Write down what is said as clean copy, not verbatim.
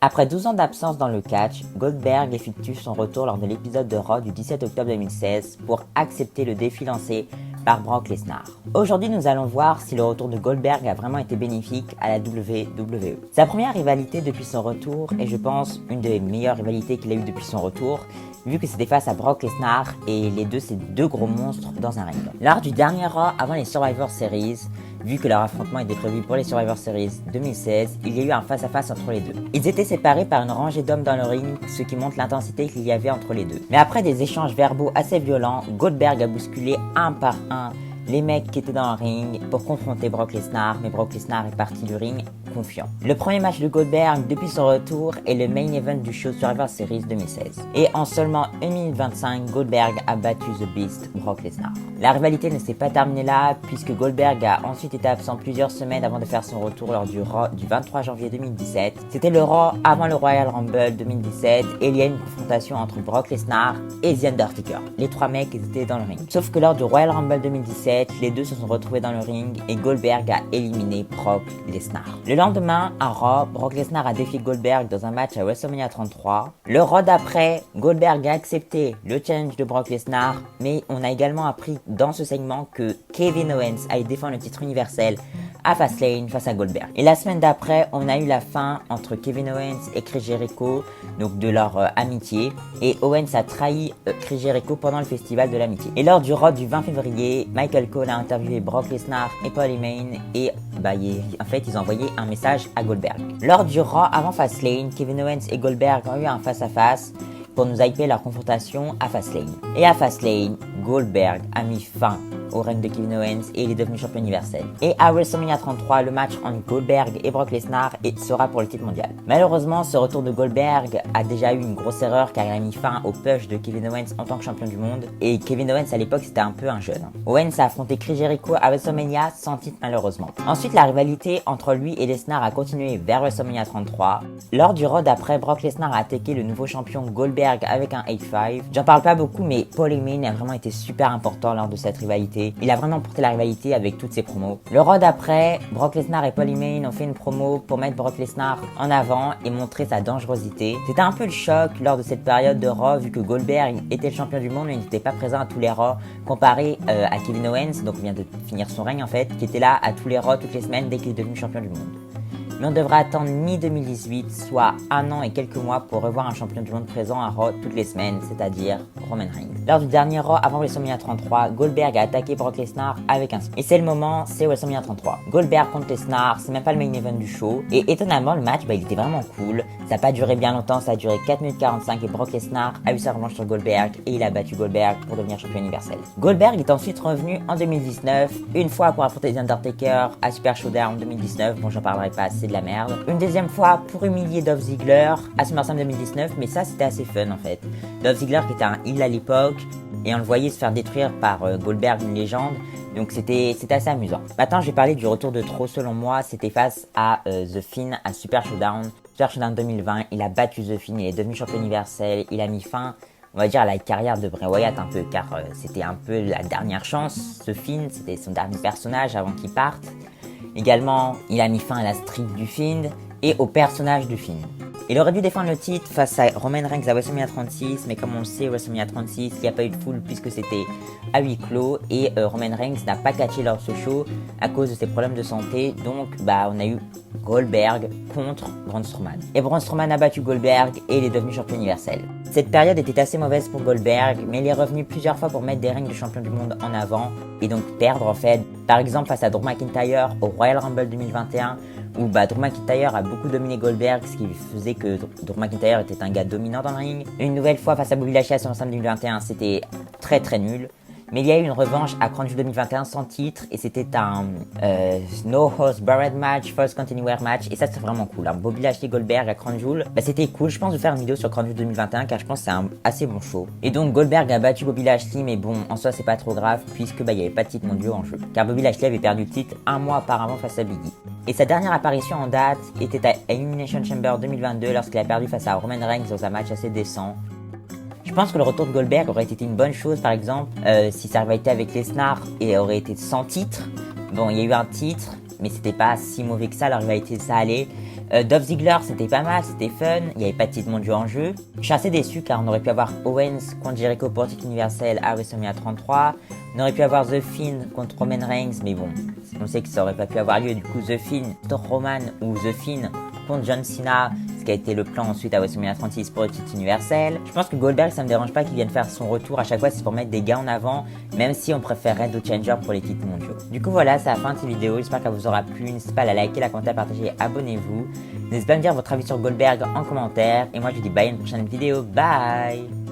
Après 12 ans d'absence dans le catch, Goldberg effectue son retour lors de l'épisode de Raw du 17 octobre 2016 pour accepter le défi lancé par Brock Lesnar. Aujourd'hui, nous allons voir si le retour de Goldberg a vraiment été bénéfique à la WWE. Sa première rivalité depuis son retour est, je pense, une des meilleures rivalités qu'il a eues depuis son retour, vu que c'était face à Brock Lesnar et les deux, c'est deux gros monstres dans un ring. Lors du dernier Raw avant les Survivor Series, vu que leur affrontement était prévu pour les Survivor Series 2016, il y a eu un face-à-face entre les deux. Ils étaient séparés par une rangée d'hommes dans le ring, ce qui montre l'intensité qu'il y avait entre les deux. Mais après des échanges verbaux assez violents, Goldberg a bousculé un par un les mecs qui étaient dans le ring pour confronter Brock Lesnar, mais Brock Lesnar est parti du ring confiant. Le premier match de Goldberg depuis son retour est le main event du show Survivor Series 2016. Et en seulement 1 minute 25, Goldberg a battu The Beast, Brock Lesnar. La rivalité ne s'est pas terminée là, puisque Goldberg a ensuite été absent plusieurs semaines avant de faire son retour lors du Raw du 23 janvier 2017. C'était le Raw avant le Royal Rumble 2017, et il y a eu une confrontation entre Brock Lesnar et The Undertaker. Les trois mecs étaient dans le ring. Sauf que lors du Royal Rumble 2017, les deux se sont retrouvés dans le ring et Goldberg a éliminé Brock Lesnar. Le lendemain, à Raw, Brock Lesnar a défié Goldberg dans un match à WrestleMania 33. Le Raw d'après, Goldberg a accepté le challenge de Brock Lesnar, mais on a également appris dans ce segment que Kevin Owens allait défendre le titre universel à Fastlane face à Goldberg. Et la semaine d'après, on a eu la fin entre Kevin Owens et Chris Jericho, donc de leur amitié, et Owens a trahi Chris Jericho pendant le festival de l'amitié. Et lors du Raw du 20 février, Michael Cole a interviewé Brock Lesnar et Paul Heyman, et en fait ils ont envoyé un message à Goldberg. Lors du Raw avant Fastlane, Kevin Owens et Goldberg ont eu un face-à-face pour nous hyper leur confrontation à Fastlane. Et à Fastlane, Goldberg a mis fin au règne de Kevin Owens et il est devenu champion universel. Et à WrestleMania 33, le match entre Goldberg et Brock Lesnar sera pour le titre mondial. Malheureusement, ce retour de Goldberg a déjà eu une grosse erreur car il a mis fin au push de Kevin Owens en tant que champion du monde. Et Kevin Owens à l'époque c'était un peu un jeune. Owens a affronté Chris Jericho à WrestleMania sans titre malheureusement. Ensuite, la rivalité entre lui et Lesnar a continué vers WrestleMania 33. Lors du Raw d'après, Brock Lesnar a attaqué le nouveau champion Goldberg avec un 8-5. J'en parle pas beaucoup, mais Paul Heyman a vraiment été super important lors de cette rivalité. Il a vraiment porté la rivalité avec toutes ses promos. Le Raw d'après, Brock Lesnar et Paul Heyman ont fait une promo pour mettre Brock Lesnar en avant et montrer sa dangerosité. C'était un peu le choc lors de cette période de Raw vu que Goldberg était le champion du monde mais il n'était pas présent à tous les Raw comparé à Kevin Owens, donc il vient de finir son règne en fait, qui était là à tous les Raw toutes les semaines dès qu'il est devenu champion du monde. Mais on devra attendre mi-2018, soit 1 an et quelques mois pour revoir un champion du monde présent à Raw toutes les semaines, c'est-à-dire Roman Reigns. Lors du dernier Raw avant WrestleMania 33, Goldberg a attaqué Brock Lesnar avec un spin. Et c'est le moment, c'est WrestleMania 33. Goldberg contre Lesnar, c'est même pas le main event du show. Et étonnamment, le match, il était vraiment cool. Ça n'a pas duré bien longtemps, ça a duré 4 minutes 45 et Brock Lesnar a eu sa revanche sur Goldberg et il a battu Goldberg pour devenir champion universel. Goldberg est ensuite revenu en 2019, une fois pour affronter The Undertaker à Super Showdown 2019, bon j'en parlerai pas, c'est de la merde. Une deuxième fois pour humilier Dolph Ziggler à SummerSlam 2019, mais ça c'était assez fun en fait. Dolph Ziggler qui était un heel à l'époque et on le voyait se faire détruire par Goldberg, une légende. Donc c'était assez amusant. Maintenant je vais parler du retour de trop selon moi, c'était face à The Fiend à Super Showdown. Super Showdown 2020, il a battu The Fiend, il est devenu champion universel, il a mis fin, on va dire, à la carrière de Bray Wyatt un peu, car c'était un peu la dernière chance. The Fiend, c'était son dernier personnage avant qu'il parte. Également, il a mis fin à la streak du Fiend et au personnage du Fiend. Il aurait dû défendre le titre face à Roman Reigns à WrestleMania 36, mais comme on le sait, WrestleMania 36, il n'y a pas eu de foule puisque c'était à huis clos et Roman Reigns n'a pas catché lors de ce show à cause de ses problèmes de santé. Donc, on a eu Goldberg contre Braun Strowman. Et Braun Strowman a battu Goldberg et il est devenu champion universel. Cette période était assez mauvaise pour Goldberg, mais il est revenu plusieurs fois pour mettre des règnes de champion du monde en avant et donc perdre en fait. Par exemple face à Drew McIntyre au Royal Rumble 2021, où Drew McIntyre a beaucoup dominé Goldberg, ce qui faisait que Drew McIntyre était un gars dominant dans le ring. Une nouvelle fois face à Bobby Lashley à SummerSlam 2021, c'était très très nul. Mais il y a eu une revanche à Crown Jewel 2021 sans titre et c'était un No Host Barrett match, First Continuer match et ça c'est vraiment cool. Bobby Lashley Goldberg à Crown Jewel, c'était cool. Je pense de faire une vidéo sur Crown Jewel 2021 car je pense que c'est un assez bon show. Et donc Goldberg a battu Bobby Lashley, mais bon en soi c'est pas trop grave puisque il y avait pas de titre mondial en jeu. Car Bobby Lashley avait perdu le titre un mois auparavant face à Big E. Et sa dernière apparition en date était à Elimination Chamber 2022 lorsqu'il a perdu face à Roman Reigns dans un match assez décent. Je pense que le retour de Goldberg aurait été une bonne chose, par exemple, si ça avait été avec Lesnar et aurait été sans titre. Bon, il y a eu un titre, mais c'était pas si mauvais que ça, leur rivalité ça allait. Dolph Ziggler, c'était pas mal, c'était fun, il n'y avait pas de titre mondial en jeu. Je suis assez déçu car on aurait pu avoir Owens contre Jericho pour le titre universel à WrestleMania 33. On aurait pu avoir The Fiend contre Roman Reigns, mais bon, on sait que ça aurait pas pu avoir lieu. Du coup, The Fiend contre Roman ou The Fiend contre John Cena, ce qui a été le plan ensuite à WrestleMania 36 pour le titre universel. Je pense que Goldberg, ça me dérange pas qu'il vienne faire son retour à chaque fois, c'est pour mettre des gars en avant, même si on préférerait d'autres challengers pour les titres mondiaux. Du coup voilà, c'est la fin de cette vidéo, j'espère qu'elle vous aura plu, n'hésitez pas à la liker, la commenter, à partager, abonnez-vous. N'hésitez pas à me dire votre avis sur Goldberg en commentaire, et moi je vous dis bye à une prochaine vidéo, bye.